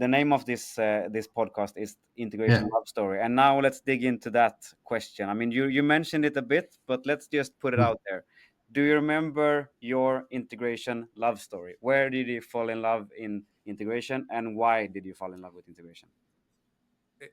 the name of this this podcast is Integration Love Story, and now let's dig into that question. I mean, you mentioned it a bit, but let's just put it out there. Do you remember your integration love story? Where did you fall in love in integration, and why did you fall in love with integration?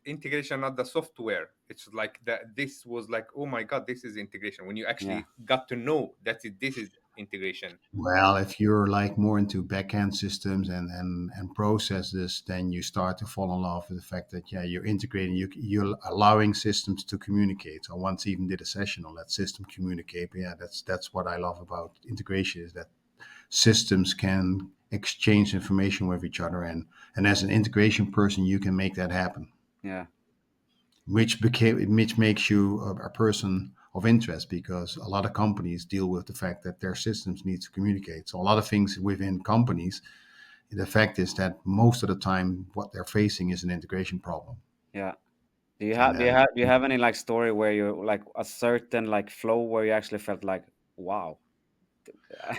Integration, not the software. It's like that. This was like, oh my god, this is integration. When you actually Yeah. got to know that this is integration. Well, if you're like more into backend systems and processes, then you start to fall in love with the fact that you're integrating, you're allowing systems to communicate. So I once even did a session on that system communicate. But yeah, that's what I love about integration, is that systems can exchange information with each other, and as an integration person, you can make that happen. Yeah. Which makes you a person of interest, because a lot of companies deal with the fact that their systems need to communicate. So a lot of things within companies, the fact is that most of the time what they're facing is an integration problem. Yeah. Do you have any like story where you like a certain like flow where you actually felt like, wow?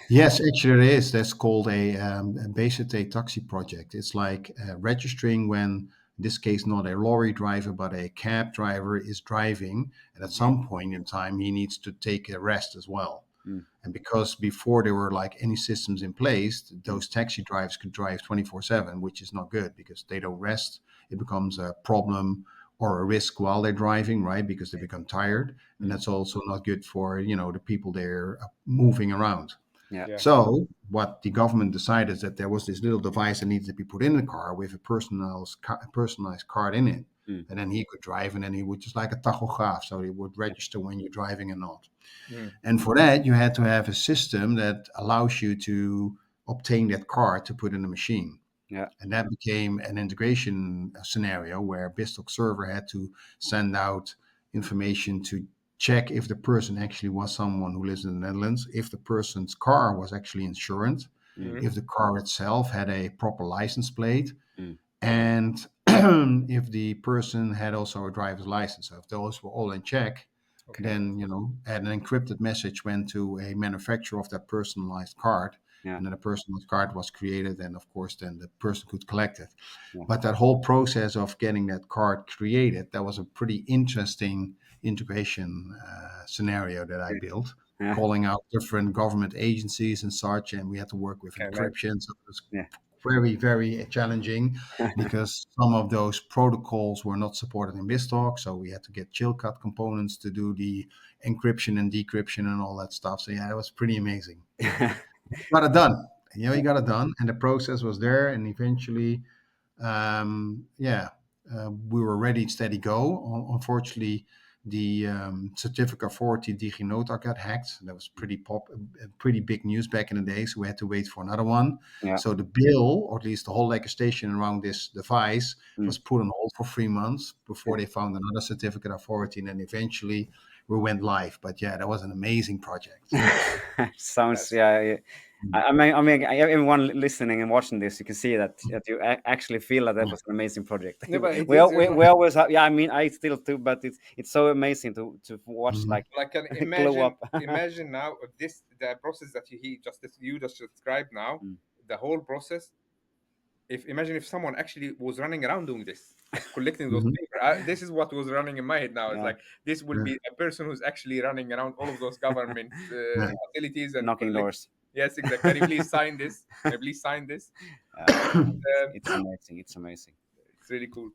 Yes, actually it is. That's called a basic taxi project. It's like registering when, in this case, not a lorry driver, but a cab driver is driving. And at some point in time, he needs to take a rest as well. Mm. And because before there were like any systems in place, those taxi drivers could drive 24/7, which is not good because they don't rest. It becomes a problem or a risk while they're driving, right? Because they become tired. And that's also not good for, the people they're moving around. Yeah. Yeah. So what the government decided is that there was this little device that needed to be put in the car with a personalized card in it. Mm. And then he could drive, and then he would, just like a tachograph, so he would register when you're driving and not. Mm. And for that, you had to have a system that allows you to obtain that card to put in the machine. Yeah. And that became an integration scenario where Bistalk server had to send out information to check if the person actually was someone who lives in the Netherlands, if the person's car was actually insured, Mm. if the car itself had a proper license plate, Mm. and if the person had also a driver's license. So if those were all in check, Okay. then an encrypted message went to a manufacturer of that personalized card, Yeah. and then a personalized card was created, and of course then the person could collect it. Yeah. But that whole process of getting that card created, that was a pretty interesting integration scenario that I built, Yeah. calling out different government agencies and such, and we had to work with Okay, right. encryption. So it was Yeah. very, very challenging because some of those protocols were not supported in BizTalk. So we had to get Chilcut components to do the encryption and decryption and all that stuff. So yeah, it was pretty amazing. Got it done. You got it done. And the process was there. And eventually, we were ready, steady, go. Unfortunately, the certificate authority DigiNota got hacked. That was pretty big news back in the day. So we had to wait for another one. Yeah. So the bill, or at least the whole legislation around this device, was put on hold for 3 months before they found another certificate authority, and then eventually we went live. But yeah, that was an amazing project. Sounds I mean, everyone listening and watching this, you can see that you actually feel that was an amazing project. No, but we always have, I mean, I still do, but it's so amazing to watch like can glow up. imagine now the process that you just described now, the whole process. Imagine if someone actually was running around doing this, collecting those papers. This is what was running in my head now. It's Yeah. like this will be a person who's actually running around all of those government facilities and Knocking doors. Yes, exactly. Can you please sign this? Can you please sign this? It's amazing. It's amazing. It's really cool.